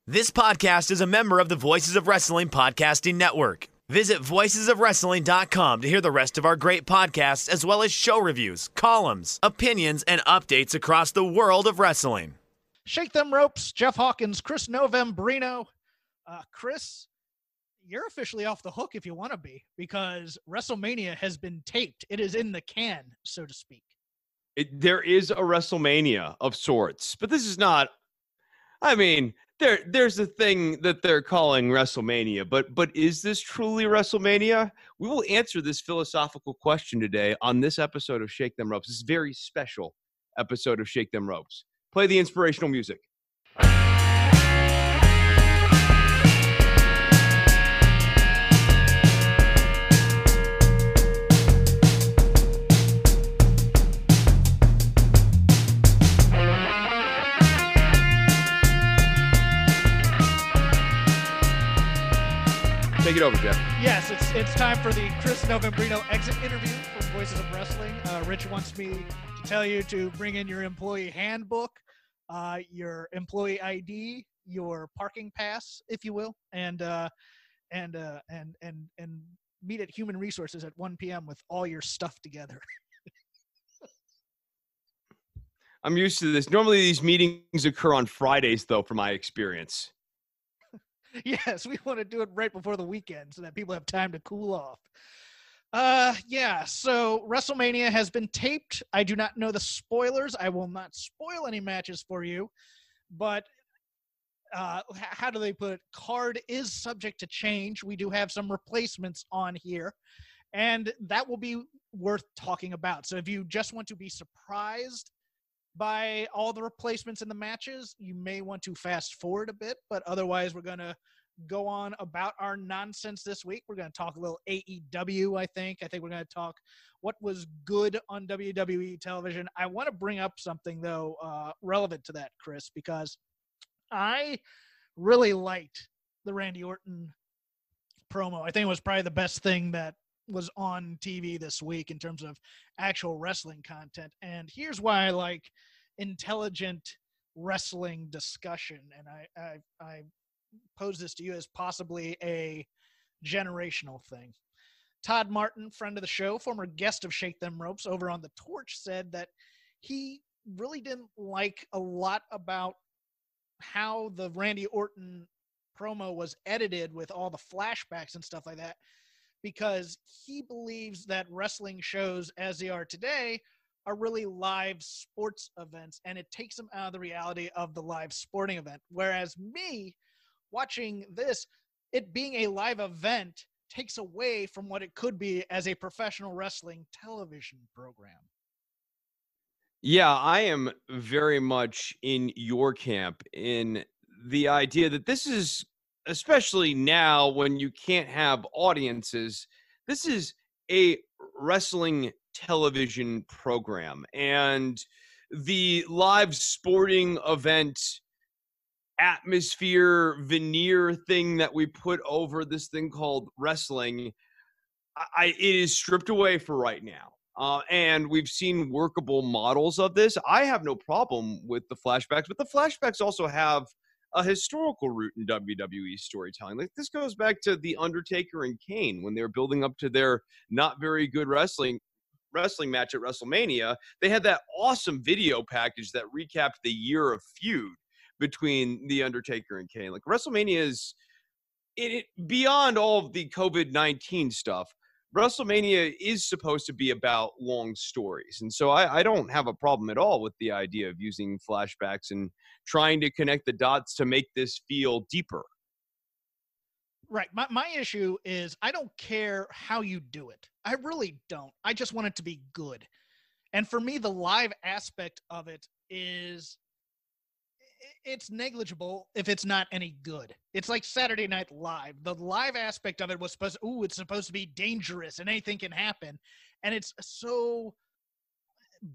This podcast is a member of the Voices of Wrestling Podcasting Network. Visit voicesofwrestling.com to hear the rest of our great podcasts, as well as show reviews, columns, opinions, and updates across the world of wrestling. Shake them ropes, Jeff Hawkins, Chris Novembrino. Chris, you're officially off the hook if you want to be, because WrestleMania has been taped. It is in the can, so to speak. There is a WrestleMania of sorts, but this is not. I mean, there's a thing that they're calling WrestleMania, but is this truly WrestleMania? We will answer this philosophical question today on this episode of Shake Them Ropes. This very special episode of Shake Them Ropes. Play the inspirational music. Take it over, Jeff. Yes, it's time for the Chris Novembrino exit interview from Voices of Wrestling. Rich wants me to tell you to bring in your employee handbook, your employee ID, your parking pass, if you will, and meet at Human Resources at 1 p.m. with all your stuff together. I'm used to this. Normally, these meetings occur on Fridays, though, from my experience. Yes, we want to do it right before the weekend so that people have time to cool off. So WrestleMania has been taped. I do not know the spoilers. I will not spoil any matches for you, but how do they put it? Card is subject to change. We do have some replacements on here, and that will be worth talking about. So if you just want to be surprised by all the replacements in the matches, you may want to fast forward a bit, but otherwise we're going to go on about our nonsense this week. We're going to talk a little AEW, I think we're going to talk what was good on WWE television. I want to bring up something, though, relevant to that, Chris, because I really liked the Randy Orton promo. I think it was probably the best thing that was on TV this week in terms of actual wrestling content. And here's why I like intelligent wrestling discussion. And I pose this to you as possibly a generational thing. Todd Martin, friend of the show, former guest of Shake Them Ropes over on The Torch, said that he really didn't like a lot about how the Randy Orton promo was edited with all the flashbacks and stuff like that, because he believes that wrestling shows as they are today are really live sports events, and it takes them out of the reality of the live sporting event. Whereas me, watching this, it being a live event takes away from what it could be as a professional wrestling television program. Yeah, I am very much in your camp in the idea that this is, especially now when you can't have audiences, this is a wrestling television program, and the live sporting event atmosphere veneer thing that we put over this thing called wrestling, it is stripped away for right now. And we've seen workable models of this. I have no problem with the flashbacks, but the flashbacks also have a historical root in WWE storytelling. Like, this goes back to The Undertaker and Kane when they were building up to their not very good wrestling match at WrestleMania. They had that awesome video package that recapped the year of feud between The Undertaker and Kane. Like, WrestleMania is beyond all of the COVID-19 stuff. WrestleMania is supposed to be about long stories. And so I don't have a problem at all with the idea of using flashbacks and trying to connect the dots to make this feel deeper. Right. My issue is I don't care how you do it. I really don't. I just want it to be good. And for me, the live aspect of it is it's negligible if it's not any good. It's like Saturday Night Live. The live aspect of it was it's supposed to be dangerous and anything can happen. And it's so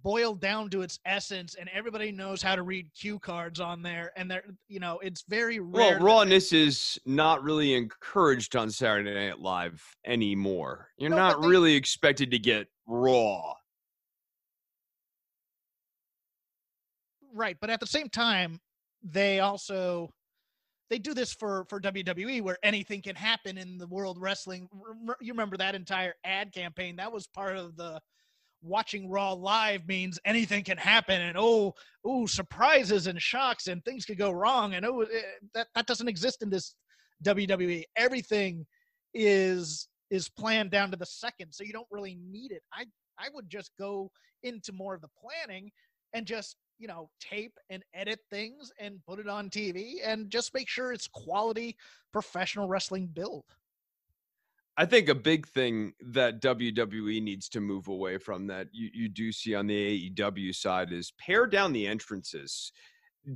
boiled down to its essence, and everybody knows how to read cue cards on there. And it's very rare. Well, rawness is not really encouraged on Saturday Night Live anymore. You're not really expected to get raw. Right. But at the same time, they also they do this for WWE, where anything can happen in the world wrestling. You remember that entire ad campaign? That was part of the watching Raw live means anything can happen, and surprises and shocks and things could go wrong, and that doesn't exist in this WWE. Everything is planned down to the second, so you don't really need it. I would just go into more of the planning and just, tape and edit things and put it on TV and just make sure it's quality professional wrestling build. I think a big thing that WWE needs to move away from that you do see on the AEW side is pare down the entrances.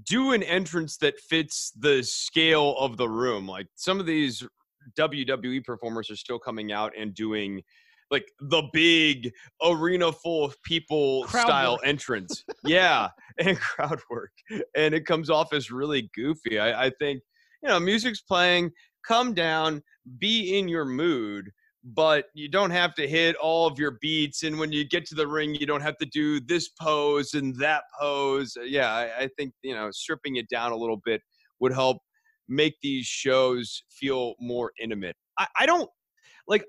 Do an entrance that fits the scale of the room. Like some of these WWE performers are still coming out and doing like the big arena full of people Crowd style work. entrance. Yeah. And crowd work. And it comes off as really goofy. I think, music's playing, come down, be in your mood, but you don't have to hit all of your beats. And when you get to the ring, you don't have to do this pose and that pose. Yeah. I think, stripping it down a little bit would help make these shows feel more intimate.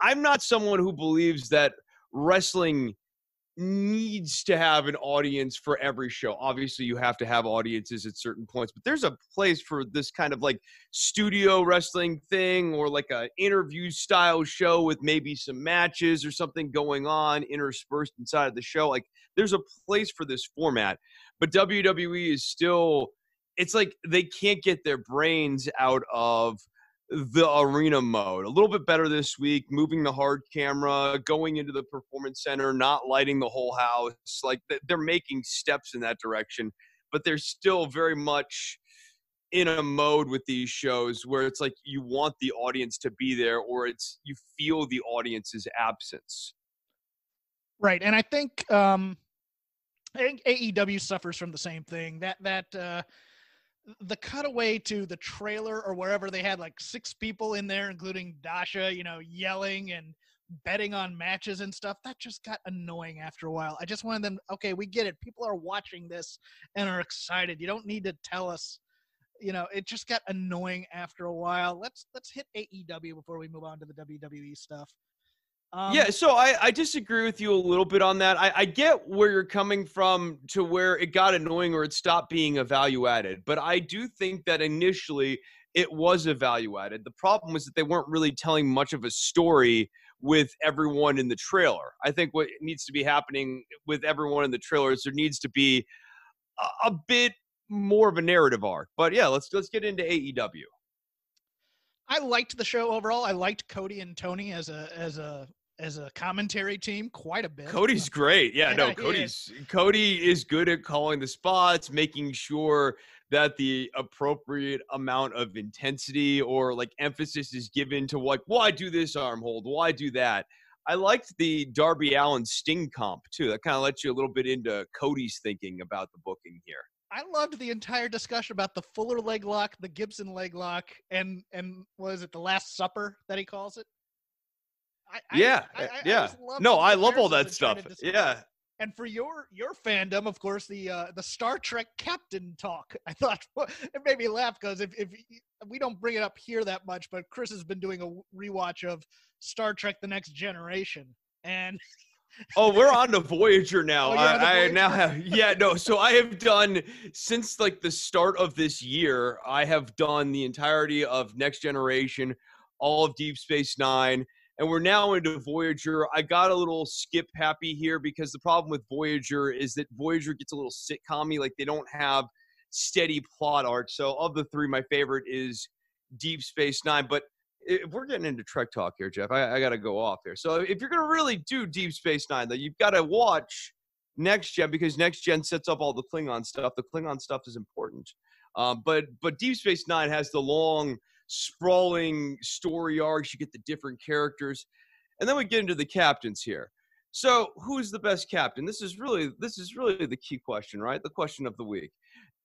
I'm not someone who believes that wrestling needs to have an audience for every show. Obviously, you have to have audiences at certain points, but there's a place for this kind of like studio wrestling thing, or like a interview style show with maybe some matches or something going on interspersed inside of the show. Like there's a place for this format, but WWE is still, it's like they can't get their brains out of the arena mode. A little bit better this week, moving the hard camera, going into the performance center, not lighting the whole house. Like they're making steps in that direction, but they're still very much in a mode with these shows where it's like you want the audience to be there, or it's you feel the audience's absence. Right. And I think AEW suffers from the same thing. That the cutaway to the trailer or wherever they had like 6 people in there, including Dasha, yelling and betting on matches and stuff, that just got annoying after a while. I just wanted them, okay, we get it. People are watching this and are excited. You don't need to tell us, it just got annoying after a while. Let's hit AEW before we move on to the WWE stuff. Yeah, so I disagree with you a little bit on that. I get where you're coming from to where it got annoying or it stopped being a value added. But I do think that initially it was a value added. The problem was that they weren't really telling much of a story with everyone in the trailer. I think what needs to be happening with everyone in the trailer is there needs to be a bit more of a narrative arc. But yeah, let's get into AEW. I liked the show overall. I liked Cody and Tony as a commentary team quite a bit. Cody's great. Cody is good at calling the spots, making sure that the appropriate amount of intensity or like emphasis is given to like, why do this arm hold? Why do that? I liked the Darby Allin Sting comp too. That kind of lets you a little bit into Cody's thinking about the booking here. I loved the entire discussion about the Fuller leg lock, the Gibson leg lock, and what is it, the Last Supper that he calls it? I love all that stuff. Yeah. And for your fandom, of course, the Star Trek captain talk. I thought it made me laugh because if we don't bring it up here that much, but Chris has been doing a rewatch of Star Trek: The Next Generation, and we're on to Voyager now. Voyager? So I have done since like the start of this year. I have done the entirety of Next Generation, all of Deep Space Nine. And we're now into Voyager. I got a little skip happy here because the problem with Voyager is that Voyager gets a little sitcom-y. Like they don't have steady plot arc. So of the 3, my favorite is Deep Space Nine. But if we're getting into Trek talk here, Jeff, I got to go off here. So if you're going to really do Deep Space Nine, though, you've got to watch Next Gen because Next Gen sets up all the Klingon stuff. The Klingon stuff is important. But Deep Space Nine has the long, sprawling story arcs. You get the different characters, and then we get into the captains here. So who's the best captain? This is really the key question, right? The question of the week.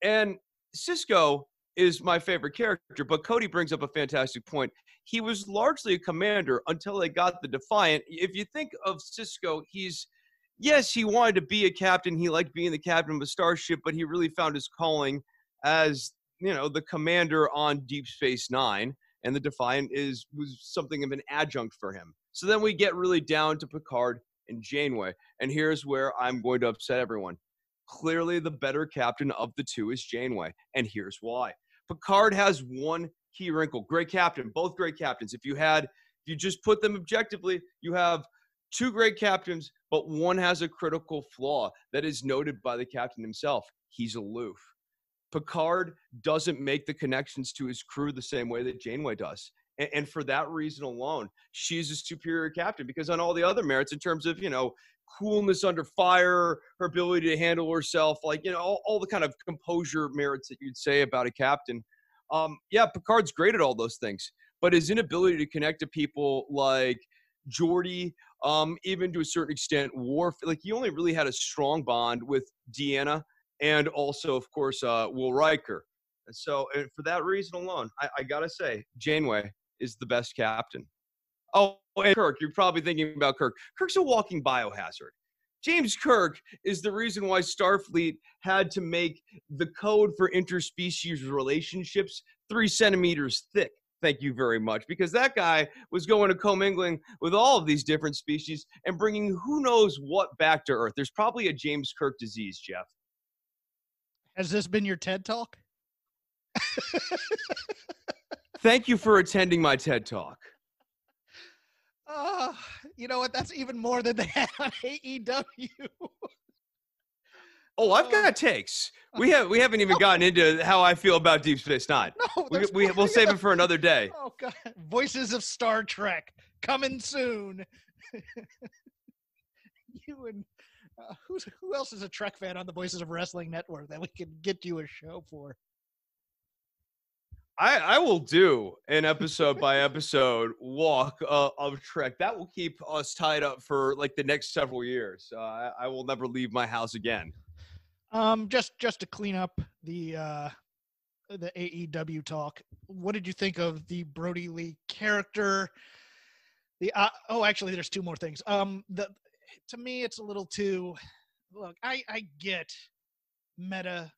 And Cisco is my favorite character, but Cody brings up a fantastic point. He was largely a commander until they got the Defiant. If you think of Cisco, he wanted to be a captain. He liked being the captain of a starship, but he really found his calling as the commander on Deep Space Nine, and the Defiant was something of an adjunct for him. So then we get really down to Picard and Janeway. And here's where I'm going to upset everyone. Clearly, the better captain of the two is Janeway. And here's why. Picard has one key wrinkle. Great captain, both great captains. If you just put them objectively, you have two great captains, but one has a critical flaw that is noted by the captain himself. He's aloof. Picard doesn't make the connections to his crew the same way that Janeway does. And for that reason alone, she's a superior captain, because on all the other merits in terms of, coolness under fire, her ability to handle herself, all the kind of composure merits that you'd say about a captain. Picard's great at all those things, but his inability to connect to people like Geordi, even to a certain extent, Worf, he only really had a strong bond with Deanna and also, of course, Will Riker. And so for that reason alone, I got to say, Janeway is the best captain. Oh, and Kirk, you're probably thinking about Kirk. Kirk's a walking biohazard. James Kirk is the reason why Starfleet had to make the code for interspecies relationships 3 centimeters thick. Thank you very much. Because that guy was going to commingling with all of these different species and bringing who knows what back to Earth. There's probably a James Kirk disease, Jeff. Has this been your TED Talk? Thank you for attending my TED Talk. You know what? That's even more than they had on AEW. Oh, I've got takes. We haven't even gotten into how I feel about Deep Space Nine. No, we'll save it for another day. Oh God! Voices of Star Trek coming soon. You and who else is a Trek fan on the Voices of Wrestling Network that we can get you a show for? I will do an episode by episode walk of Trek. That will keep us tied up for the next several years. I will never leave my house again. Just to clean up the AEW talk, what did you think of the Brodie Lee character? Actually, there's 2 more things. To me, it's a little too. Look, I get meta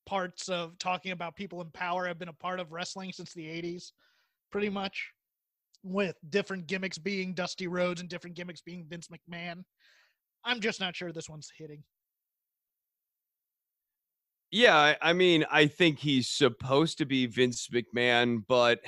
parts of talking about people in power. Have been a part of wrestling since the 80s, pretty much, with different gimmicks being Dusty Rhodes and different gimmicks being Vince McMahon. I'm just not sure this one's hitting. Yeah, I mean, I think he's supposed to be Vince McMahon, but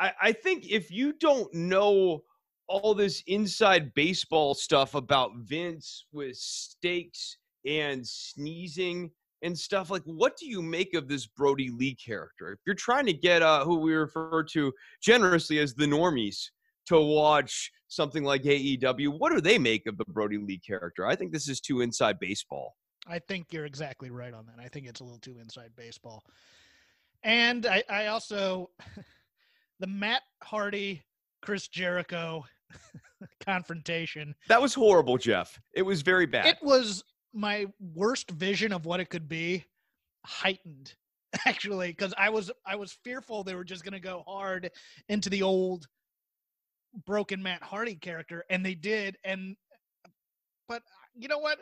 I think if you don't know all this inside baseball stuff about Vince with steaks and sneezing and stuff, what do you make of this Brodie Lee character? If you're trying to get who we refer to generously as the normies to watch something like AEW, what do they make of the Brodie Lee character? I think this is too inside baseball. I think you're exactly right on that. I think it's a little too inside baseball. And I also, the Matt Hardy, Chris Jericho confrontation. That was horrible, Jeff. It was very bad. It was my worst vision of what it could be, heightened, actually, because I was fearful they were just going to go hard into the old broken Matt Hardy character, and they did. But you know what?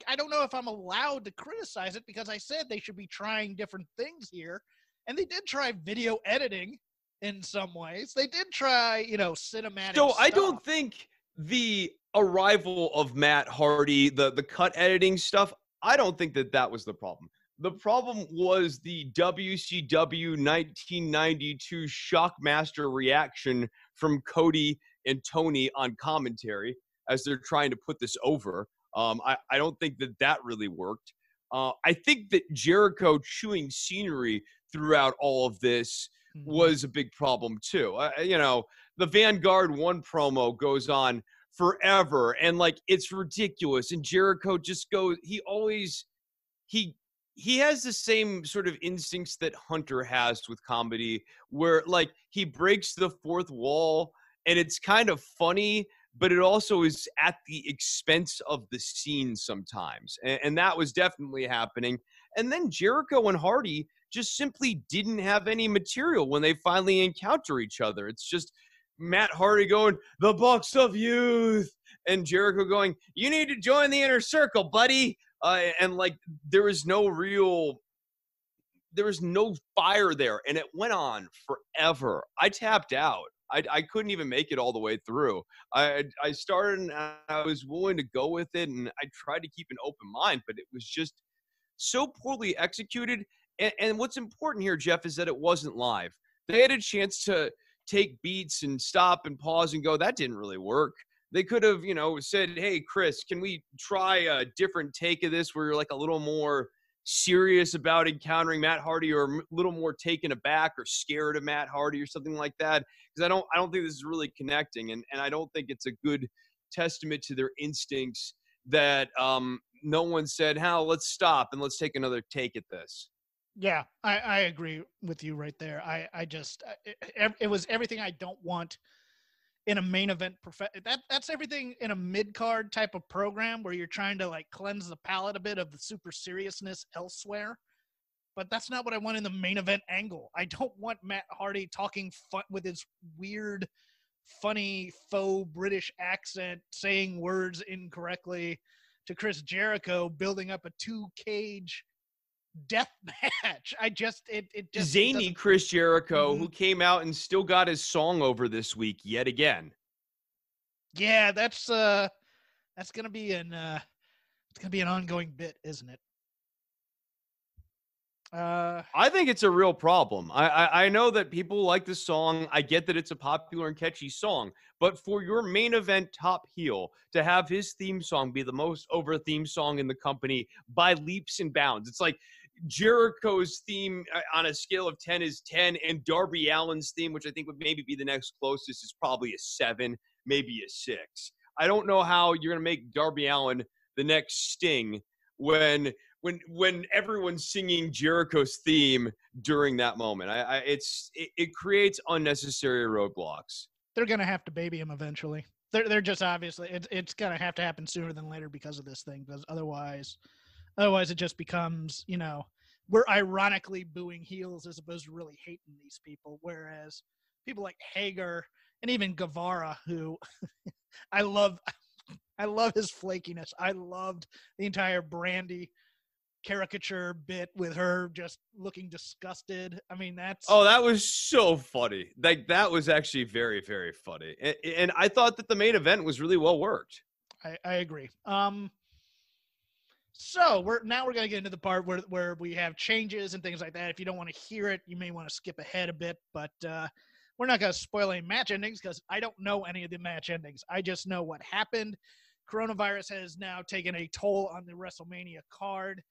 I don't know if I'm allowed to criticize it, because I said they should be trying different things here, and they did try video editing in some ways. They did try, cinematic. So stuff. I don't think the arrival of Matt Hardy, the cut editing stuff, I don't think that was the problem. The problem was the WCW 1992 Shockmaster reaction from Cody and Tony on commentary as they're trying to put this over. I don't think that really worked. I think that Jericho chewing scenery throughout all of this was a big problem too. The Vanguard 1 promo goes on forever, and it's ridiculous. And Jericho just goes, he has the same sort of instincts that Hunter has with comedy, where he breaks the fourth wall, and it's kind of funny, but it also is at the expense of the scene sometimes. And that was definitely happening. And then Jericho and Hardy just simply didn't have any material when they finally encounter each other. It's just Matt Hardy going, "The Bucks of Youth," and Jericho going, "You need to join the inner circle, buddy." And there was no real there was no fire there, and it went on forever. I tapped out. I couldn't even make it all the way through. I started and I was willing to go with it, and I tried to keep an open mind, but it was just so poorly executed. And what's important here, Jeff, is that it wasn't live. They had a chance to take beats and stop and pause and go, that didn't really work. They could have, said, hey, Chris, can we try a different take of this where you're like a little more serious about encountering Matt Hardy, or a little more taken aback or scared of Matt Hardy or something like that? Because I don't think this is really connecting, and I don't think it's a good testament to their instincts that no one said, Hal, let's stop and let's take another take at this. Yeah, I agree with you right there. It was everything I don't want in a main event. That's everything in a mid-card type of program where you're trying to like cleanse the palate a bit of the super seriousness elsewhere. But that's not what I want in the main event angle. I don't want Matt Hardy talking with his weird, funny, faux British accent, saying words incorrectly to Chris Jericho, building up a 2-cage death match. It just zany Chris Jericho, who came out and still got his song over this week yet again. Yeah, that's gonna be an ongoing bit, isn't it? I think it's a real problem. I know that people like the song. I get that it's a popular and catchy song, but for your main event top heel to have his theme song be the most over theme song in the company by leaps and bounds, it's like Jericho's theme on a scale of 10 is 10, and Darby Allin's theme, which I think would maybe be the next closest, is probably a 7, maybe a 6. I don't know how you're going to make Darby Allin the next Sting when everyone's singing Jericho's theme during that moment. It creates unnecessary roadblocks. They're going to have to baby him eventually. They're just obviously it's going to have to happen sooner than later because of this thing, because otherwise it just becomes, we're ironically booing heels as opposed to really hating these people. Whereas people like Hager and even Guevara, who I love his flakiness. I loved the entire Brandy caricature bit with her just looking disgusted. I mean, that was so funny. Like, that was actually very, very funny. And I thought that the main event was really well worked. I agree. So we're going to get into the part where we have changes and things like that. If you don't want to hear it, you may want to skip ahead a bit, but we're not going to spoil any match endings because I don't know any of the match endings. I just know what happened. Coronavirus has now taken a toll on the WrestleMania card.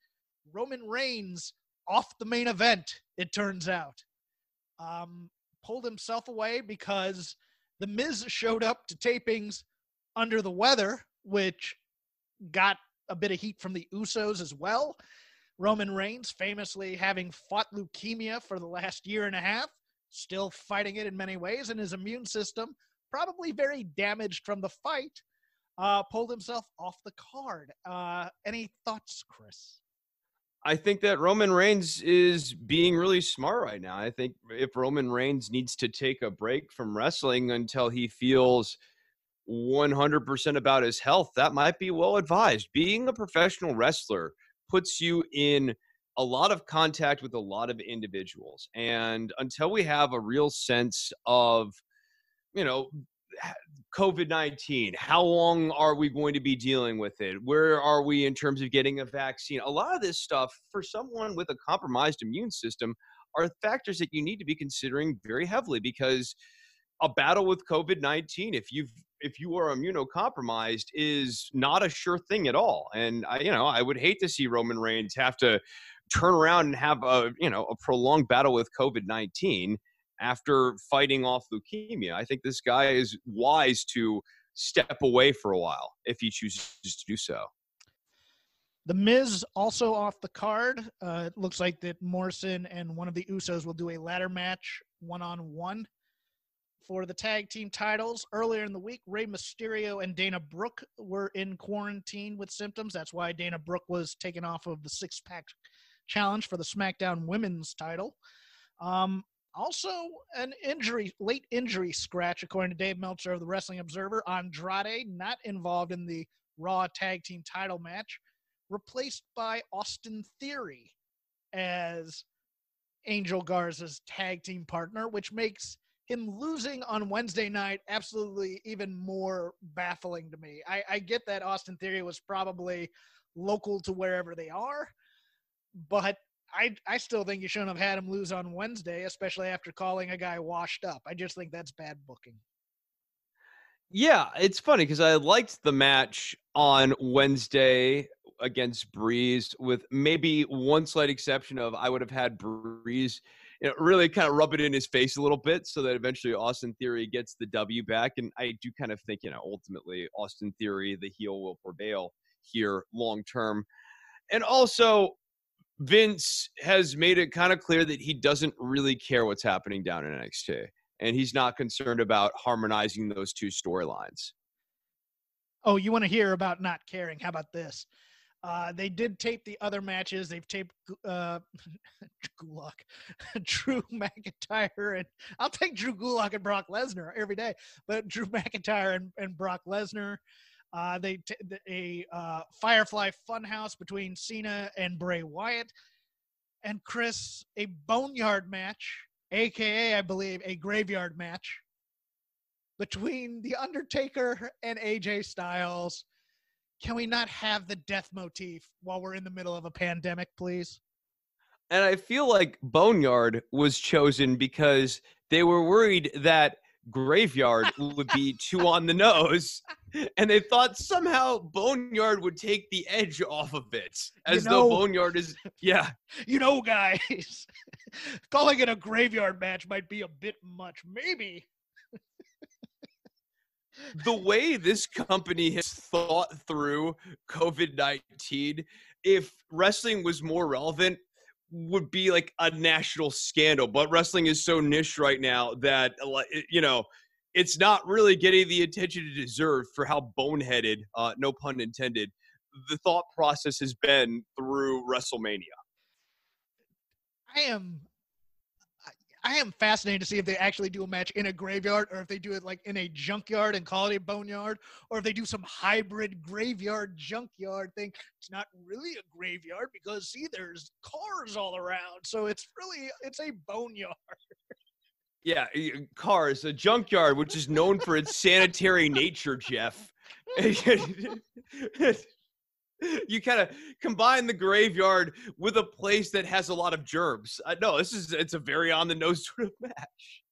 Roman Reigns off the main event, it turns out. Pulled himself away because The Miz showed up to tapings under the weather, which got a bit of heat from the Usos as well. Roman Reigns famously having fought leukemia for the last year and a half, still fighting it in many ways, and his immune system, probably very damaged from the fight, pulled himself off the card. Any thoughts, Chris? I think that Roman Reigns is being really smart right now. I think if Roman Reigns needs to take a break from wrestling until he feels 100% about his health, that might be well advised. Being a professional wrestler puts you in a lot of contact with a lot of individuals. And until we have a real sense of, COVID-19, how long are we going to be dealing with it? Where are we in terms of getting a vaccine? A lot of this stuff, for someone with a compromised immune system, are factors that you need to be considering very heavily, because a battle with COVID-19, if you are immunocompromised, is not a sure thing at all. And I would hate to see Roman Reigns have to turn around and have a prolonged battle with COVID-19 after fighting off leukemia. I think this guy is wise to step away for a while if he chooses to do so. The Miz also off the card. It looks like that Morrison and one of the Usos will do a ladder match one-on-one for the tag team titles. Earlier in the week, Rey Mysterio and Dana Brooke were in quarantine with symptoms. That's why Dana Brooke was taken off of the six-pack challenge for the SmackDown Women's title. Also, an late injury scratch, according to Dave Meltzer of the Wrestling Observer. Andrade, not involved in the Raw tag team title match, replaced by Austin Theory as Angel Garza's tag team partner, which makes him losing on Wednesday night absolutely even more baffling to me. I get that Austin Theory was probably local to wherever they are, but I still think you shouldn't have had him lose on Wednesday, especially after calling a guy washed up. I just think that's bad booking. Yeah, it's funny because I liked the match on Wednesday against Breeze, with maybe one slight exception of I would have had Breeze, really kind of rub it in his face a little bit so that eventually Austin Theory gets the W back. And I do kind of think, ultimately Austin Theory, the heel, will prevail here long term. And also, Vince has made it kind of clear that he doesn't really care what's happening down in NXT. And he's not concerned about harmonizing those two storylines. Oh, you want to hear about not caring? How about this? They did tape the other matches. They've taped Gulak, Drew McIntyre, and I'll take Drew Gulak and Brock Lesnar every day. But Drew McIntyre and Brock Lesnar. A Firefly Funhouse between Cena and Bray Wyatt. And Chris, a Boneyard match, a.k.a. I believe a graveyard match between The Undertaker and AJ Styles. Can we not have the death motif while we're in the middle of a pandemic, please? And I feel like Boneyard was chosen because they were worried that Graveyard would be too on the nose, and they thought somehow Boneyard would take the edge off of it, as though Boneyard is, yeah. Guys, calling it a graveyard match might be a bit much. Maybe. The way this company has thought through COVID-19, if wrestling was more relevant, would be like a national scandal. But wrestling is so niche right now that, it's not really getting the attention it deserves for how boneheaded, no pun intended, the thought process has been through Wrestlemania. I am fascinated to see if they actually do a match in a graveyard, or if they do it like in a junkyard and call it a boneyard, or if they do some hybrid graveyard junkyard thing. It's not really a graveyard because, see, there's cars all around. So it's a boneyard. Yeah, cars, a junkyard, which is known for its sanitary nature, Jeff. You kind of combine the graveyard with a place that has a lot of germs. No, it's a very on the nose sort of match.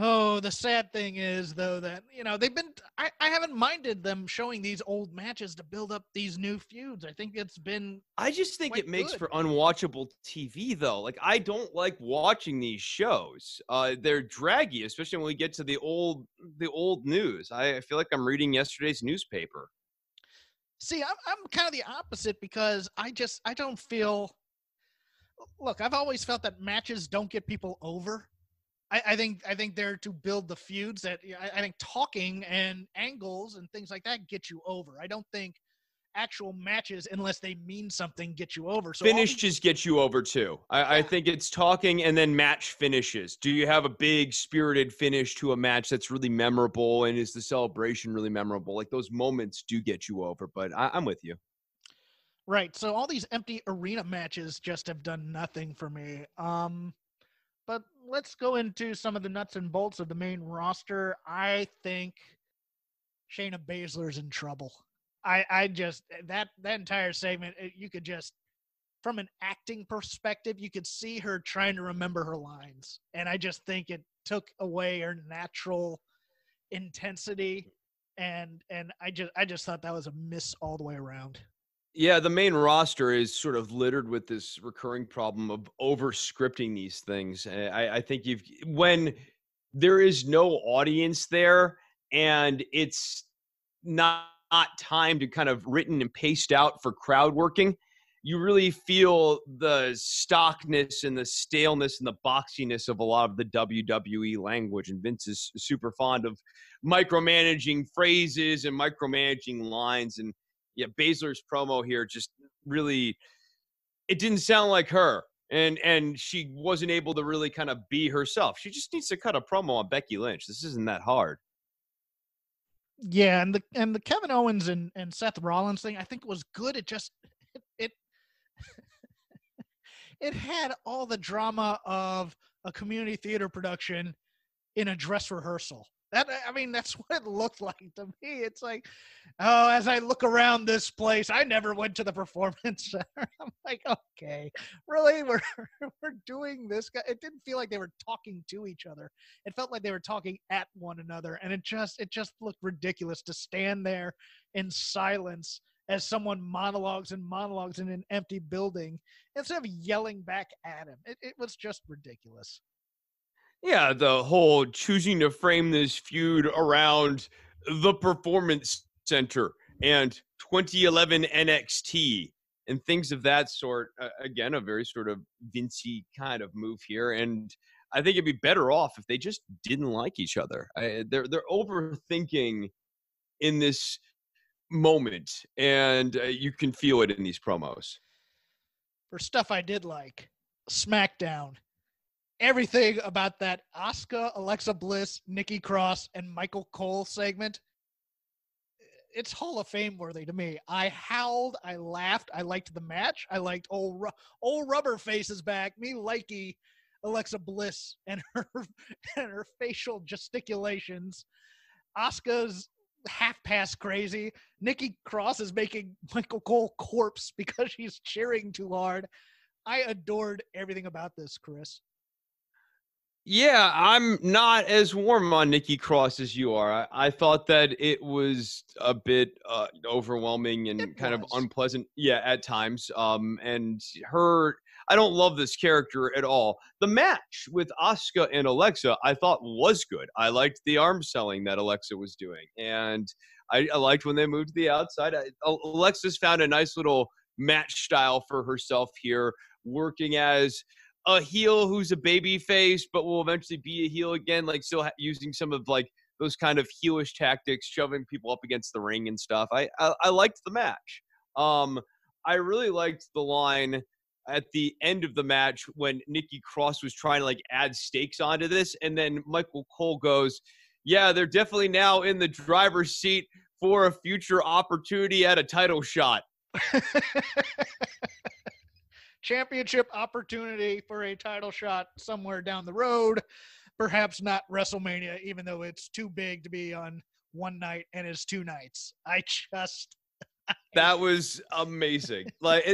Oh, the sad thing is, though, that, I haven't minded them showing these old matches to build up these new feuds. I think it's been I just think it makes good for unwatchable TV, though. Like, I don't like watching these shows. They're draggy, especially when we get to the old news. I feel like I'm reading yesterday's newspaper. See, I'm kind of the opposite, because I don't feel. Look, I've always felt that matches don't get people over. I think they're to build the feuds. That I think talking and angles and things like that get you over. I don't think actual matches, unless they mean something, get you over. So finishes get you over too. I think it's talking and then match finishes. Do you have a big spirited finish to a match that's really memorable, and is the celebration really memorable? Like, those moments do get you over, but I'm with you. Right. So all these empty arena matches just have done nothing for me. But let's go into some of the nuts and bolts of the main roster. I think Shayna Baszler's in trouble. I just, that entire segment, you could just, from an acting perspective, you could see her trying to remember her lines. And I just think it took away her natural intensity. And I just thought that was a miss all the way around. Yeah, the main roster is sort of littered with this recurring problem of over-scripting these things. I think when there is no audience there and it's not time to kind of written and paste out for crowd working, you really feel the stockness and the staleness and the boxiness of a lot of the WWE language. And Vince is super fond of micromanaging phrases and micromanaging lines. And yeah, Baszler's promo here just really, it didn't sound like her. And she wasn't able to really kind of be herself. She just needs to cut a promo on Becky Lynch. This isn't that hard. Yeah, and the Kevin Owens and Seth Rollins thing, I think, was good. It it had all the drama of a community theater production in a dress rehearsal. That's what it looked like to me. It's like, oh, as I look around this place, I never went to the Performance Center. I'm like, okay, really? We're doing this? It didn't feel like they were talking to each other. It felt like they were talking at one another, and it just looked ridiculous to stand there in silence as someone monologues and monologues in an empty building instead of yelling back at him. It was just ridiculous. Yeah, the whole choosing to frame this feud around the Performance Center and 2011 NXT and things of that sort. Again, a very sort of Vincey kind of move here. And I think it'd be better off if they just didn't like each other. They're overthinking in this moment, and you can feel it in these promos. For stuff I did like, SmackDown. Everything about that Asuka, Alexa Bliss, Nikki Cross, and Michael Cole segment, it's Hall of Fame worthy to me. I howled, I laughed, I liked the match, I liked old rubber faces back, me likey Alexa Bliss and her facial gesticulations. Asuka's half-past crazy. Nikki Cross is making Michael Cole corpse because she's cheering too hard. I adored everything about this, Chris. Yeah, I'm not as warm on Nikki Cross as you are. I thought that it was a bit overwhelming and kind of unpleasant. Yeah, at times. And I don't love this character at all. The match with Asuka and Alexa, I thought was good. I liked the arm selling that Alexa was doing, and I liked when they moved to the outside. Alexa's found a nice little match style for herself here, working as a heel who's a baby face, but will eventually be a heel again, like still using some of like those kind of heelish tactics, shoving people up against the ring and stuff. I liked the match. I really liked the line at the end of the match when Nikki Cross was trying to like add stakes onto this, and then Michael Cole goes, yeah, they're definitely now in the driver's seat for a future opportunity at a title shot. Championship opportunity for a title shot somewhere down the road, perhaps not WrestleMania, even though it's too big to be on one night and it's 2 nights. That was amazing. Like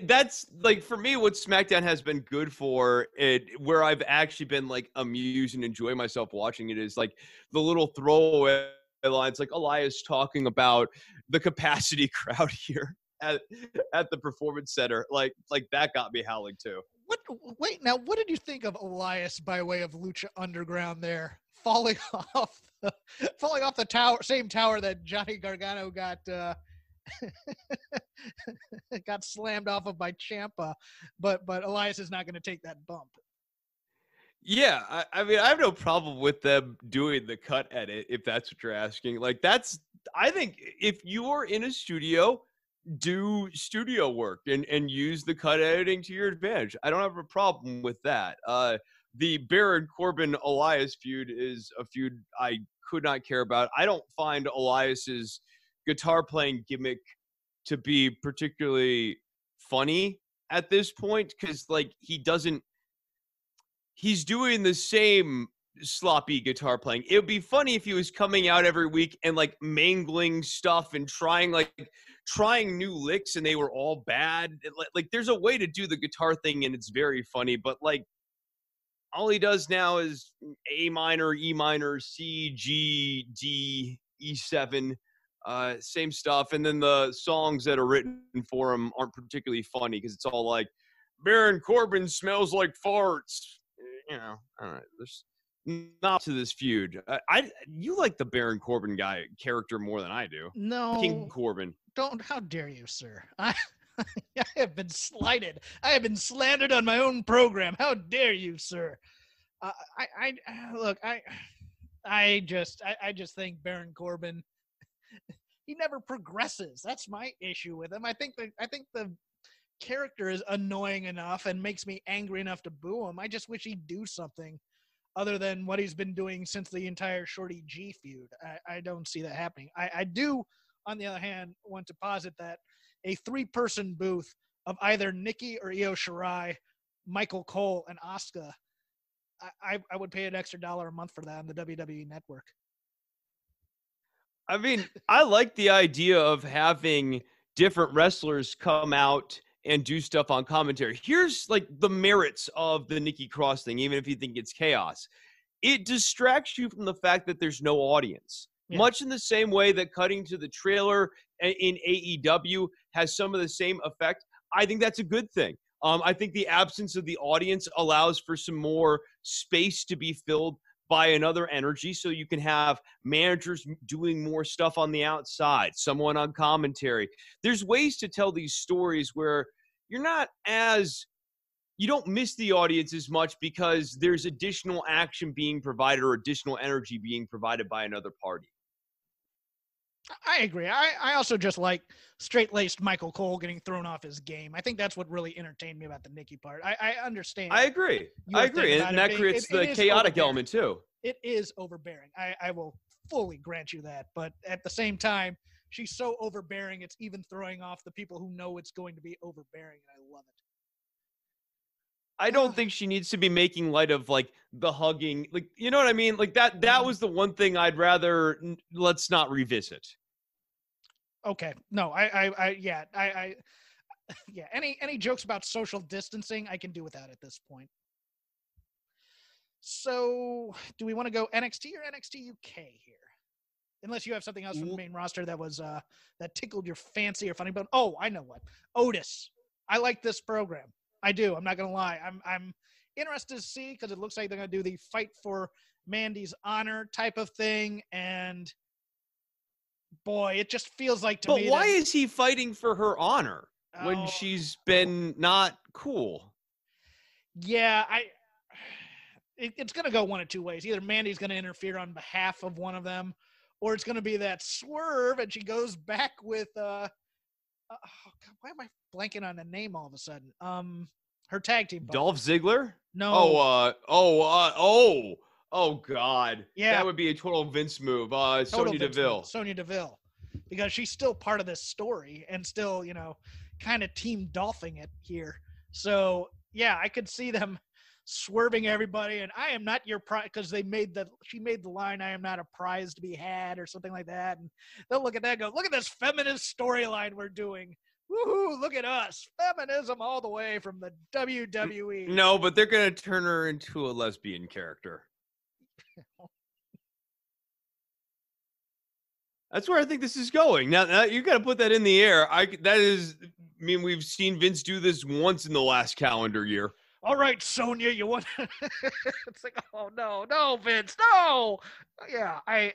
that's like, for me, what SmackDown has been good for it, where I've actually been like amused and enjoy myself watching it, is like the little throwaway lines, like Elias talking about the capacity crowd here at the Performance Center. Like that got me howling too. Wait, now what did you think of Elias by way of Lucha Underground there, falling off the tower, same tower that Johnny Gargano got got slammed off of by Ciampa, but Elias is not going to take that bump. Yeah, I mean, I have no problem with them doing the cut edit, if that's what you're asking. Like, I think if you're in a studio, do studio work and use the cut editing to your advantage. I don't have a problem with that. The Baron Corbin Elias feud is a feud I could not care about. I don't find Elias's guitar playing gimmick to be particularly funny at this point, because like he's doing the same sloppy guitar playing. It would be funny if he was coming out every week and like mangling stuff and trying new licks and they were all bad. Like there's a way to do the guitar thing and it's very funny, but like all he does now is A minor, E minor, C, G, D, E7, same stuff. And then the songs that are written for him aren't particularly funny because it's all like, Baron Corbin smells like farts. You know, I don't know. There's not to this feud. You like the Baron Corbin character more than I do. No, King Corbin. Don't. How dare you, sir? I have been slighted. I have been slandered on my own program. How dare you, sir? I just think Baron Corbin, he never progresses. That's my issue with him. I think the character is annoying enough and makes me angry enough to boo him. I just wish he'd do something other than what he's been doing since the entire Shorty G feud. I don't see that happening. I do, on the other hand, want to posit that a 3-person booth of either Nikki or Io Shirai Michael Cole and Asuka, I would pay an extra $1 a month for that on the WWE network. I mean, I like the idea of having different wrestlers come out and do stuff on commentary. Here's like the merits of the Nikki Cross thing, even if you think it's chaos. It distracts you from the fact that there's no audience. Yeah. Much in the same way that cutting to the trailer in AEW has some of the same effect. I think that's a good thing. I think the absence of the audience allows for some more space to be filled by another energy, so you can have managers doing more stuff on the outside, someone on commentary. There's ways to tell these stories where you don't miss the audience as much because there's additional action being provided or additional energy being provided by another party. I agree. I also just like straight-laced Michael Cole getting thrown off his game. I think that's what really entertained me about the Nikki part. I understand. I agree. And that creates the chaotic element too. It is overbearing. I will fully grant you that. But at the same time, she's so overbearing, it's even throwing off the people who know it's going to be overbearing, and I love it. I don't think she needs to be making light of like the hugging, like, you know what I mean? Like that was the one thing I'd rather let's not revisit. Okay. No, yeah. Any jokes about social distancing, I can do without at this point. So do we want to go NXT or NXT UK here? Unless you have something else from the main roster that was, that tickled your fancy or funny bone. Oh, I know what. Otis. I like this program. I do. I'm not going to lie. I'm interested to see because it looks like they're going to do the fight for Mandy's honor type of thing. And boy, it just feels like to me. But why is he fighting for her honor when she's been not cool? Yeah, it's going to go one of two ways. Either Mandy's going to interfere on behalf of one of them, or it's going to be that swerve and she goes back with God, why am I blanking on a name all of a sudden? Her tag team. Dolph Ziggler? No. Oh God. Yeah. That would be a total Vince move. Sonya Deville. Sonya Deville. Because she's still part of this story and still, kind of team Dolphing it here. So yeah, I could see them swerving everybody, and I am not your prize, because she made the line, I am not a prize to be had, or something like that, and they'll look at that and go, look at this feminist storyline we're doing. Woohoo, look at us. Feminism all the way from the WWE. No, but they're going to turn her into a lesbian character. That's where I think this is going. Now you got to put that in the air. We've seen Vince do this once in the last calendar year. All right, Sonya, you want? It's like, oh no, Vince, no. Yeah, I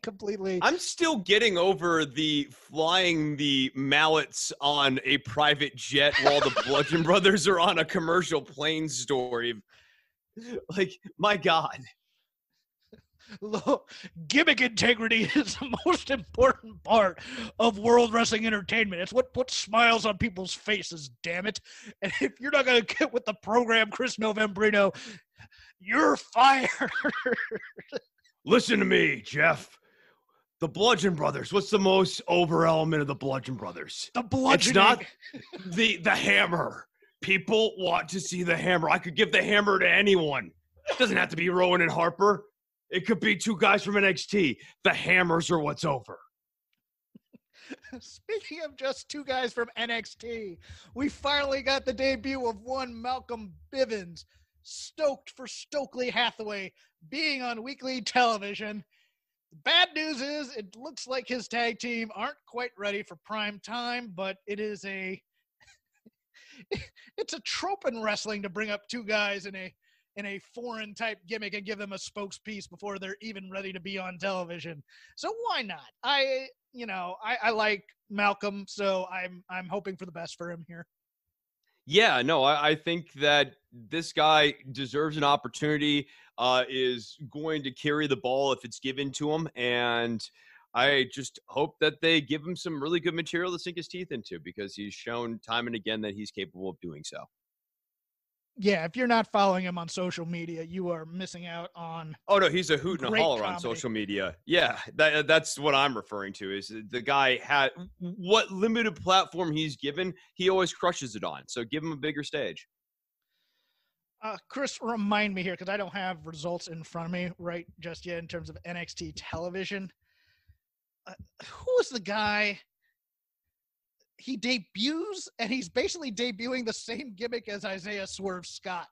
completely. I'm still getting over the flying the mallets on a private jet while the Bludgeon Brothers are on a commercial plane story. Like, my God. Look, gimmick integrity is the most important part of World Wrestling Entertainment. It's what puts smiles on people's faces, damn it. And if you're not going to get with the program, Chris Novembrino, you're fired. Listen to me, Jeff. The Bludgeon Brothers. What's the most over element of the Bludgeon Brothers? The bludgeoning. It's not the hammer. People want to see the hammer. I could give the hammer to anyone. It doesn't have to be Rowan and Harper. It could be two guys from NXT. The hammers are what's over. Speaking of just two guys from NXT, we finally got the debut of one Malcolm Bivens, stoked for Stokely Hathaway being on weekly television. The bad news is it looks like his tag team aren't quite ready for prime time, but it is it's a trope in wrestling to bring up two guys in a foreign type gimmick and give them a spokespiece before they're even ready to be on television. So why not? I like Malcolm, so I'm hoping for the best for him here. Yeah, no, I think that this guy deserves an opportunity, is going to carry the ball if it's given to him. And I just hope that they give him some really good material to sink his teeth into, because he's shown time and again that he's capable of doing so. Yeah, if you're not following him on social media, you are missing out on. Oh no, he's a hoot and a holler comedy on social media. Yeah, that's what I'm referring to. Is the guy had what limited platform he's given, he always crushes it on. So give him a bigger stage. Chris, remind me here, because I don't have results in front of me right just yet in terms of NXT television. Who is the guy? He debuts, and he's basically debuting the same gimmick as Isaiah Swerve Scott.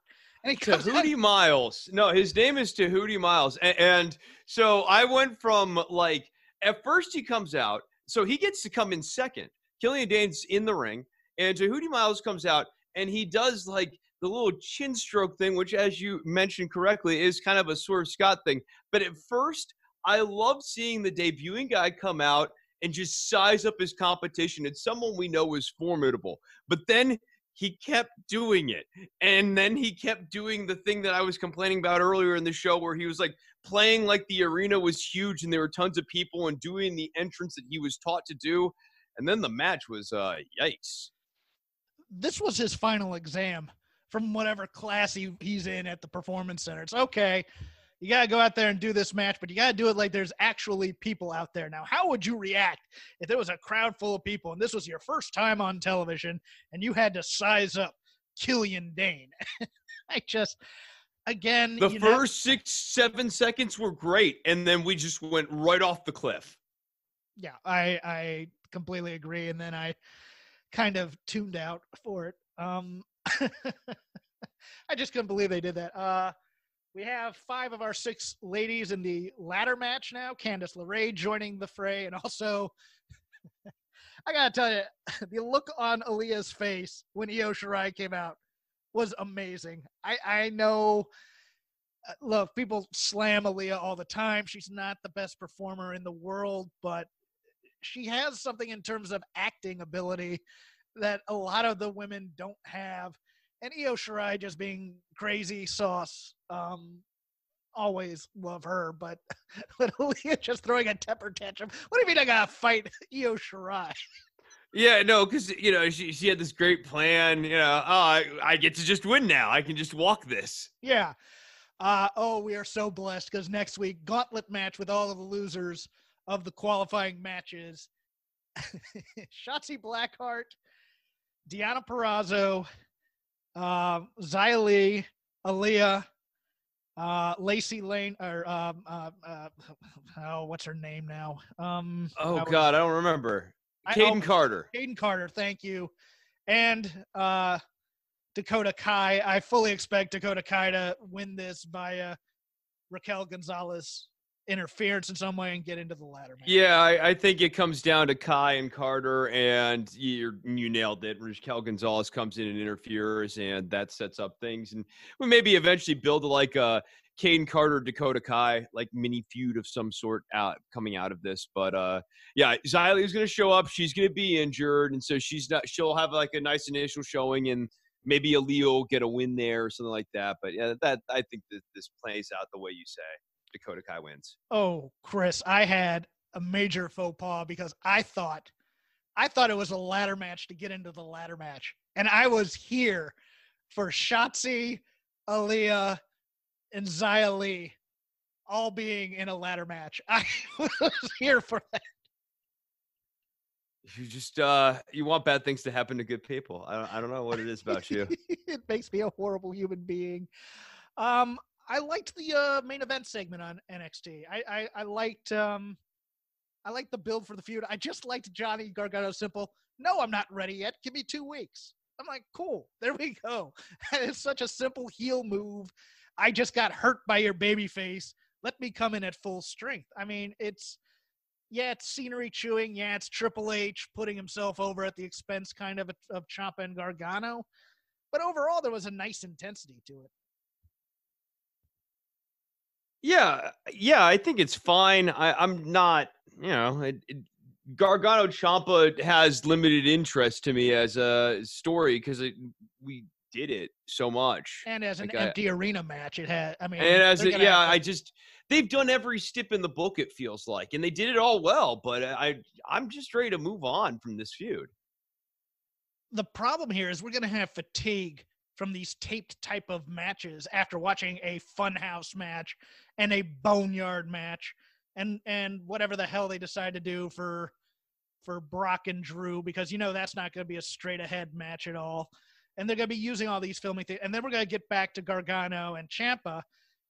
And he comes Tahuti Miles. No, his name is Tahuti Miles. And so I went from like, at first he comes out, so he gets to come in second. Killian Dane's in the ring, and Tahuti Miles comes out, and he does like the little chin stroke thing, which, as you mentioned correctly, is kind of a Swerve Scott thing. But at first, I loved seeing the debuting guy come out and just size up his competition. It's someone we know is formidable. But then he kept doing it. And then he kept doing the thing that I was complaining about earlier in the show, where he was like playing like the arena was huge and there were tons of people and doing the entrance that he was taught to do. And then the match was yikes. This was his final exam from whatever class he's in at the Performance Center. It's okay. You got to go out there and do this match, but you got to do it like there's actually people out there. Now, how would you react if there was a crowd full of people and this was your first time on television and you had to size up Killian Dane? Again, the first 6-7 seconds were great, and then we just went right off the cliff. Yeah, I completely agree, and then I kind of tuned out for it. I just couldn't believe they did that. We have 5 of our 6 ladies in the ladder match now. Candice LeRae joining the fray. And also, I got to tell you, the look on Aaliyah's face when Io Shirai came out was amazing. I know, look, people slam Aaliyah all the time. She's not the best performer in the world, but she has something in terms of acting ability that a lot of the women don't have. And Io Shirai just being crazy sauce. Always love her, but Aaliyah just throwing a temper tantrum. What do you mean I gotta fight Io Shirai? Yeah, no, because, she had this great plan. I get to just win now. I can just walk this. Yeah. We are so blessed because next week, gauntlet match with all of the losers of the qualifying matches. Shotzi Blackheart, Deonna Purrazzo, Xia Li, Aaliyah, Lacey Lane, or what's her name now? I don't remember. Caden Carter. Caden Carter, thank you. And Dakota Kai. I fully expect Dakota Kai to win this by Raquel Gonzalez interference in some way and get into the ladder match. Yeah, I think it comes down to Kai and Carter, and you nailed it. Raquel Gonzalez comes in and interferes, and that sets up things. And we maybe eventually build like a Caden Carter, Dakota Kai, like mini feud of some sort coming out of this. But Xia Li is going to show up. She's going to be injured, and so she'll have like a nice initial showing, and maybe Aaliyah will get a win there or something like that. But yeah, I think that this plays out the way you say. Dakota Kai wins. Oh, Chris, I had a major faux pas because I thought it was a ladder match to get into the ladder match. And I was here for Shotzi, Aaliyah, and Xia Li all being in a ladder match. I was here for that. You just you want bad things to happen to good people. I don't know what it is about you. It makes me a horrible human being. I liked the main event segment on NXT. I liked the build for the feud. I just liked Johnny Gargano simple. No, I'm not ready yet. Give me 2 weeks. I'm like, cool. There we go. It's such a simple heel move. I just got hurt by your baby face. Let me come in at full strength. I mean, it's scenery chewing. Yeah, it's Triple H putting himself over at the expense kind of Ciampa and Gargano. But overall, there was a nice intensity to it. Yeah, I think it's fine. I'm not, Gargano Ciampa has limited interest to me as a story because we did it so much. And as an empty arena match, it had, I mean. And as they've done every step in the book, it feels like, and they did it all well, but I'm just ready to move on from this feud. The problem here is we're going to have fatigue from these taped type of matches after watching a Funhouse match and a Boneyard match and whatever the hell they decide to do for Brock and Drew, because that's not going to be a straight ahead match at all. and they're going to be using all these filming things. And then we're going to get back to Gargano and Ciampa,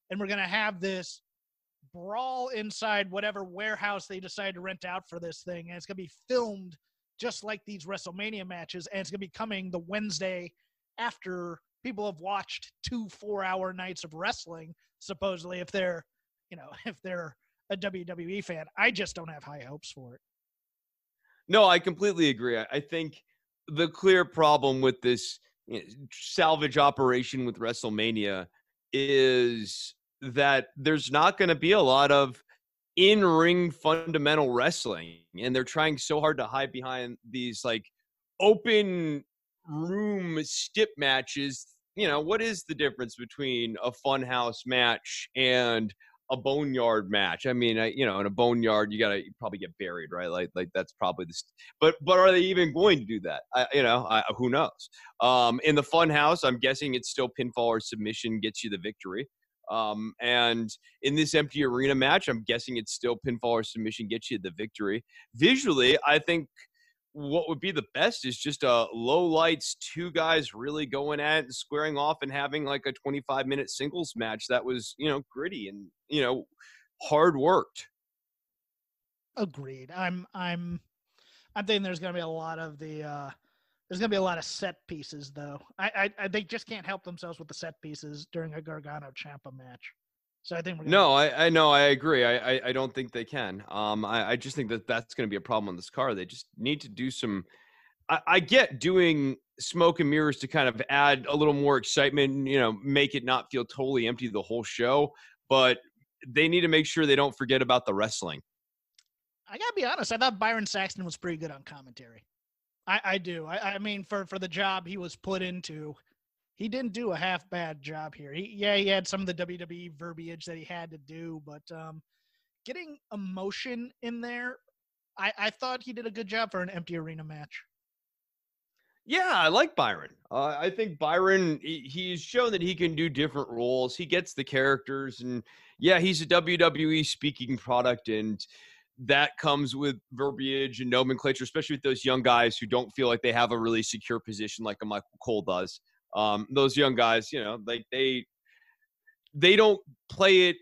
and we're going to have this brawl inside whatever warehouse they decide to rent out for this thing. And it's going to be filmed just like these WrestleMania matches. And it's going to be coming the Wednesday after people have watched 2 4-hour nights of wrestling, supposedly, if they're a WWE fan. I just don't have high hopes for it. No, I completely agree. I think the clear problem with this salvage operation with WrestleMania is that there's not going to be a lot of in-ring fundamental wrestling, and they're trying so hard to hide behind these like open room stip matches. What is the difference between a funhouse match and a boneyard match? I mean, in a boneyard, you probably get buried, right? Like that's probably but are they even going to do that? Who knows? In the funhouse, I'm guessing it's still pinfall or submission gets you the victory. And in this empty arena match, I'm guessing it's still pinfall or submission gets you the victory. Visually, I think what would be the best is just a low lights, 2 guys really going at it and squaring off and having like a 25-minute singles match that was, gritty and, hard worked. Agreed. I'm thinking there's going to be a lot of there's going to be a lot of set pieces, though. They just can't help themselves with the set pieces during a Gargano Ciampa match. So I think we're I know. I agree. I don't think they can. I just think that's going to be a problem on this card. They just need to do some. I get doing smoke and mirrors to kind of add a little more excitement, make it not feel totally empty the whole show. But they need to make sure they don't forget about the wrestling. I got to be honest. I thought Byron Saxton was pretty good on commentary. I do. I mean, for the job he was put into, he didn't do a half bad job here. He had some of the WWE verbiage that he had to do, but getting emotion in there, I thought he did a good job for an empty arena match. Yeah, I like Byron. I think Byron, he's shown that he can do different roles. He gets the characters, and yeah, he's a WWE speaking product, and that comes with verbiage and nomenclature, especially with those young guys who don't feel like they have a really secure position like a Michael Cole does. Those young guys, like they don't play it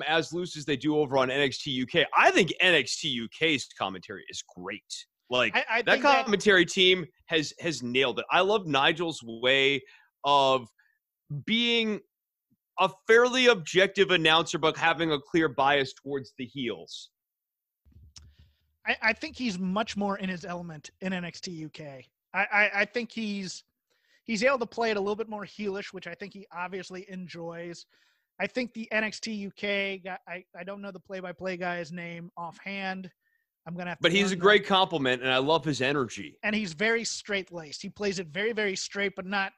as loose as they do over on NXT UK. I think NXT UK's commentary is great. Like I that commentary team has nailed it. I love Nigel's way of being a fairly objective announcer, but having a clear bias towards the heels. I think he's much more in his element in NXT UK. I think he's able to play it a little bit more heelish, which I think he obviously enjoys. I think the NXT UK guy, I don't know the play-by-play guy's name offhand. I'm gonna have to. But he's a great compliment, and I love his energy. And he's very straight-laced. He plays it very, very straight, but not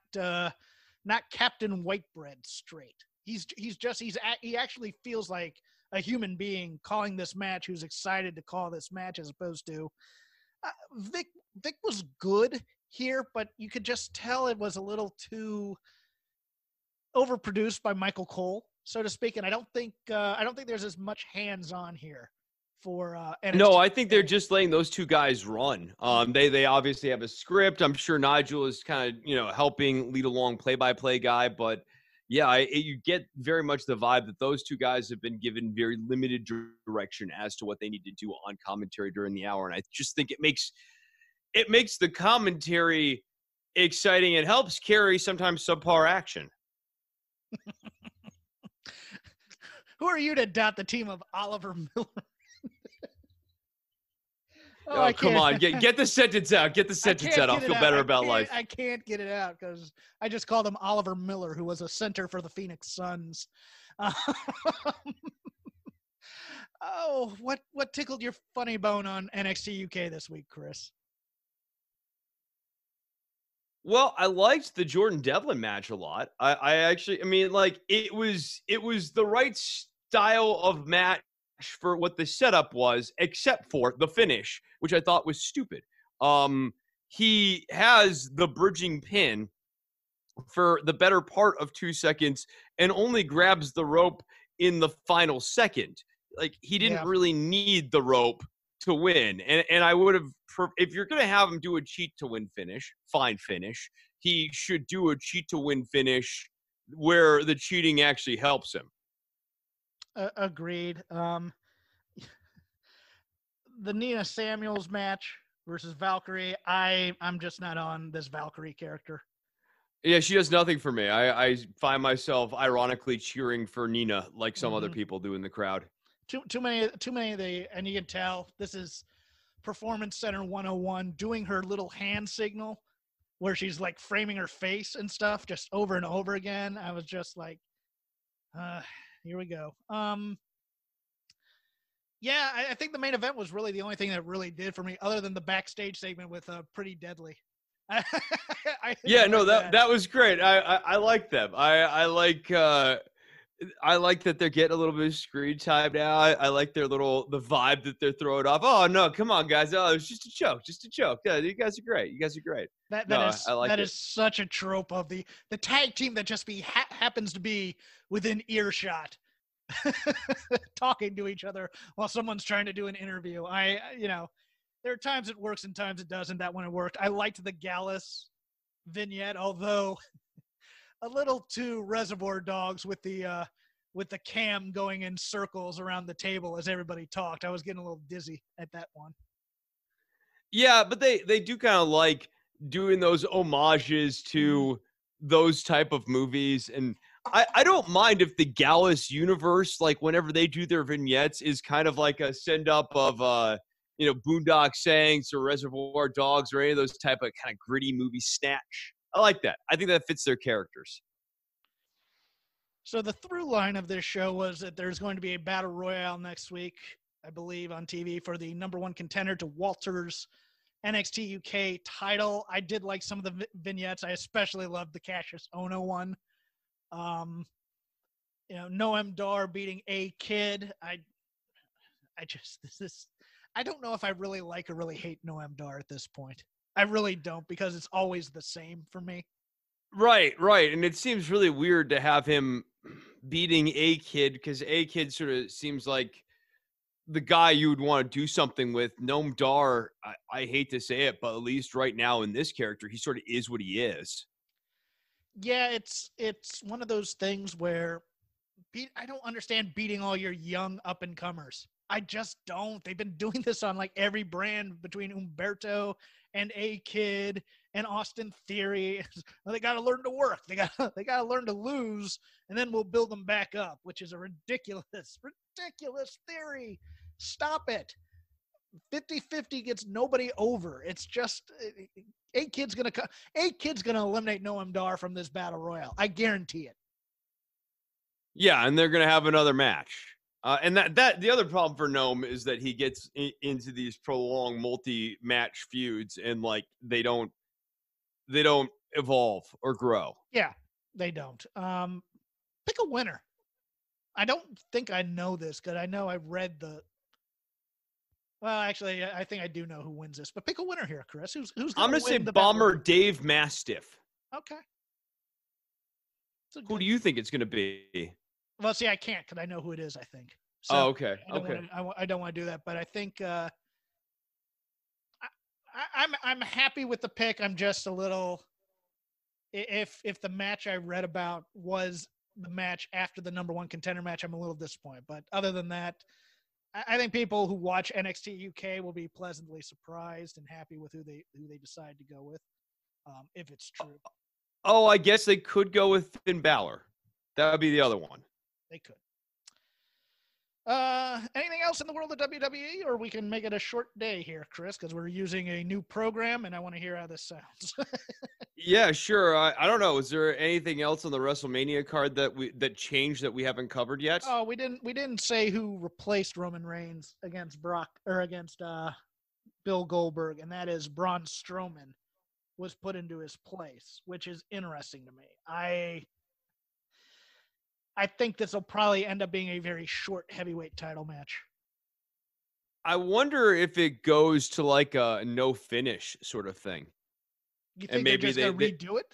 Captain Whitebread straight. He actually feels like a human being calling this match who's excited to call this match, as opposed to Vic was good here, but you could just tell it was a little too overproduced by Michael Cole, so to speak. And I don't think there's as much hands-on here for NXT. No, I think they're just letting those 2 guys run. They obviously have a script. I'm sure Nigel is kind of helping lead along play-by-play guy, but yeah, you get very much the vibe that those 2 guys have been given very limited direction as to what they need to do on commentary during the hour. And I just think it makes the commentary exciting. It helps carry sometimes subpar action. Who are you to doubt the team of Oliver Miller? Come on. Get the sentence out. Get the sentence out. I'll feel better about life. I can't get it out because I just called him Oliver Miller, who was a center for the Phoenix Suns. What tickled your funny bone on NXT UK this week, Chris? Well, I liked the Jordan Devlin match a lot. It was the right style of match for what the setup was, except for the finish, which I thought was stupid. He has the bridging pin for the better part of 2 seconds and only grabs the rope in the final second. Like, he didn't really need the rope to win. And I would have, if you're going to have him do a cheat to win finish, fine finish. he should do a cheat to win finish where the cheating actually helps him. Agreed. The Nina Samuels match versus Valkyrie. I'm just not on this Valkyrie character. Yeah, she does nothing for me. I find myself ironically cheering for Nina like some other people do in the crowd. Too many of the, and you can tell this is Performance Center 101, doing her little hand signal where she's like framing her face and stuff just over and over again. I was just like, here we go. Yeah, I think the main event was really the only thing that really did for me, other than the backstage segment with Pretty Deadly. That was great. I like them. I like that they're getting a little bit of screen time now. I like the vibe that they're throwing off. Oh no, come on guys! Oh, it's just a joke. Yeah, you guys are great. That is such a trope of the tag team that just happens to be within earshot, talking to each other while someone's trying to do an interview. There are times it works and times it doesn't. That one it worked. I liked the Gallus vignette, although a little too Reservoir Dogs with the cam going in circles around the table as everybody talked. I was getting a little dizzy at that one. Yeah, but they do kind of like doing those homages to those type of movies. And I don't mind if the Gallus universe, like whenever they do their vignettes, is kind of like a send up of Boondock Saints or Reservoir Dogs or any of those type of kind of gritty movie snatch. I like that. I think that fits their characters. So the through line of this show was that there's going to be a battle royale next week, I believe, on TV for the number one contender to Walter's NXT UK title. I did like some of the vignettes. I especially loved the Cassius Ohno one. Noam Dar beating A Kid. I don't know if I really like or really hate Noam Dar at this point. I really don't, because it's always the same for me. Right. And it seems really weird to have him beating A Kid, because A Kid sort of seems like the guy you would want to do something with. Noam Dar, I hate to say it, but at least right now in this character, he sort of is what he is. Yeah, it's one of those things where I don't understand beating all your young up-and-comers. I just don't. They've been doing this on like every brand between Humberto and A Kid and Austin Theory. They got to learn to work. They got to learn to lose, and then we'll build them back up, which is a ridiculous theory. Stop it. 50-50 gets nobody over. It's just A Kid's gonna eliminate Noam Dar from this battle royale. I guarantee it. Yeah, and they're gonna have another match. And that the other problem for Noam is that he gets into these prolonged multi-match feuds, and like they don't evolve or grow. Yeah, they don't. Pick a winner. I don't think I know this, because I know I've read the. Well, actually, I think I do know who wins this. But pick a winner here, Chris. Who's I'm gonna say Bomber Dave Mastiff. Okay. Who do you think it's gonna be? Well, see, I can't, because I know who it is, I think. So okay. I don't want to do that, but I think I'm happy with the pick. I'm just a little. If the match I read about was the match after the number one contender match, I'm a little disappointed. But other than that, I think people who watch NXT UK will be pleasantly surprised and happy with who they decide to go with, if it's true. Oh, I guess they could go with Finn Balor. That would be the other one. They could. Anything else in the world of WWE, or we can make it a short day here, Chris, because we're using a new program, and I want to hear how this sounds. Yeah, sure. I don't know. Is there anything else on the WrestleMania card that changed that we haven't covered yet? Oh, we didn't say who replaced Roman Reigns against Bill Goldberg, and that is Braun Strowman was put into his place, which is interesting to me. I think this will probably end up being a very short heavyweight title match. I wonder if it goes to like a no finish sort of thing. You think they're just going to redo it?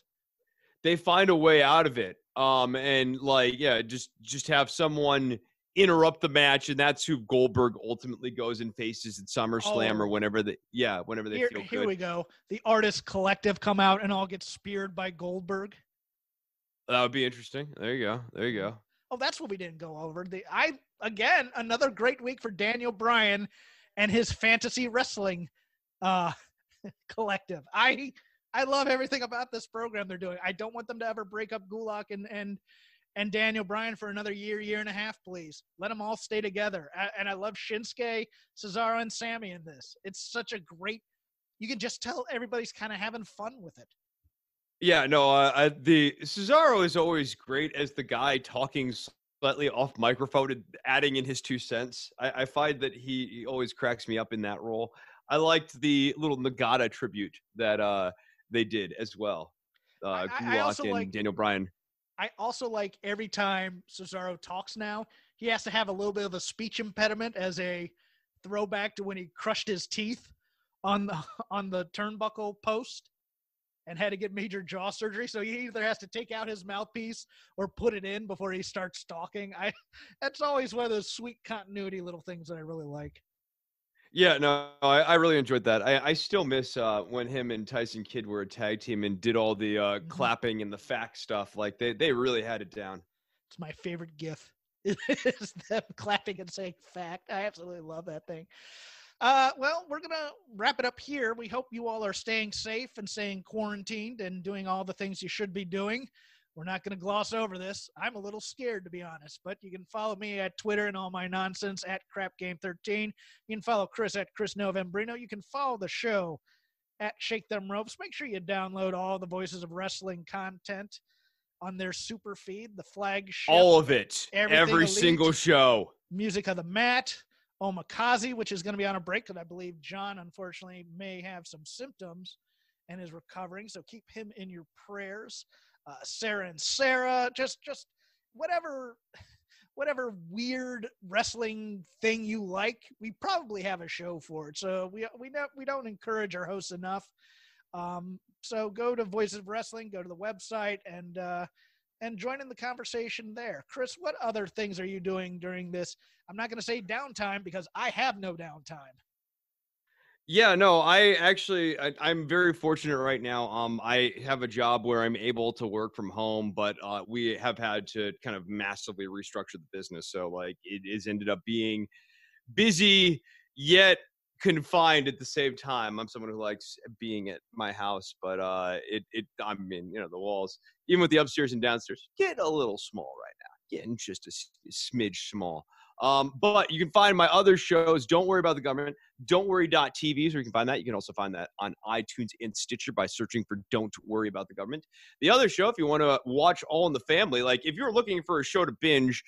They find a way out of it. And like, yeah, just have someone interrupt the match, and that's who Goldberg ultimately goes and faces at SummerSlam or whenever they feel good. Here we go. The Artist Collective come out and all get speared by Goldberg. That would be interesting. There you go. Oh, that's what we didn't go over. Again, another great week for Daniel Bryan and his fantasy wrestling collective. I love everything about this program they're doing. I don't want them to ever break up Gulak and Daniel Bryan for another year and a half, please. Let them all stay together. And I love Shinsuke, Cesaro, and Sammy in this. It's such a great – you can just tell everybody's kind of having fun with it. Yeah, no, the Cesaro is always great as the guy talking slightly off microphone and adding in his 2 cents. I find that he always cracks me up in that role. I liked the little Nagata tribute that they did as well. Gulak and Daniel Bryan. I also like every time Cesaro talks now, he has to have a little bit of a speech impediment as a throwback to when he crushed his teeth on the turnbuckle post and had to get major jaw surgery. So he either has to take out his mouthpiece or put it in before he starts talking. That's always one of those sweet continuity little things that I really like. Yeah, no, I really enjoyed that. I still miss when him and Tyson Kidd were a tag team and did all the clapping and the fact stuff. Like they really had it down. It's my favorite gif. Is them clapping and saying fact. I absolutely love that thing. Well, we're going to wrap it up here. We hope you all are staying safe and staying quarantined and doing all the things you should be doing. We're not going to gloss over this. I'm a little scared, to be honest, but you can follow me at Twitter and all my nonsense at CrapGame13. You can follow Chris at Chris Novembrino. You can follow the show at Shake Them Ropes. Make sure you download all the Voices of Wrestling content on their super feed, the flagship. All of it. Every single show. Music of the Mat. Omikaze, which is going to be on a break because I believe John, unfortunately, may have some symptoms and is recovering. So keep him in your prayers. Sarah and Sarah, just whatever weird wrestling thing you like, we probably have a show for it. So we don't encourage our hosts enough. So go to Voices of Wrestling, go to the website, and join in the conversation there. Chris, what other things are you doing during this? I'm not going to say downtime because I have no downtime. Yeah, no, I'm very fortunate right now. I have a job where I'm able to work from home, but we have had to kind of massively restructure the business. So like it is ended up being busy yet confined at the same time. I'm someone who likes being at my house, but I mean, the walls, even with the upstairs and downstairs, get a little small right now, getting just a smidge small. But you can find my other shows, Don't Worry About the Government, Don'tWorry.tv, so you can find that. You can also find that on iTunes and Stitcher by searching for Don't Worry About the Government. The other show, if you want to watch All in the Family, like if you're looking for a show to binge,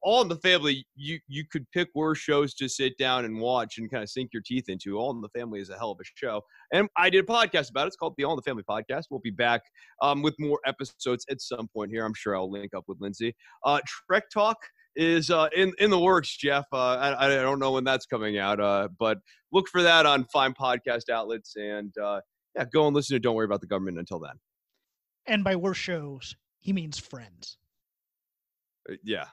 All in the Family, you could pick worse shows to sit down and watch and kind of sink your teeth into. All in the Family is a hell of a show. And I did a podcast about it. It's called the All in the Family Podcast. We'll be back with more episodes at some point here. I'm sure I'll link up with Lindsay. Trek Talk is in the works, Jeff. I don't know when that's coming out, but look for that on fine podcast outlets. And go and listen to Don't Worry About the Government until then. And by worse shows, he means friends. Yeah.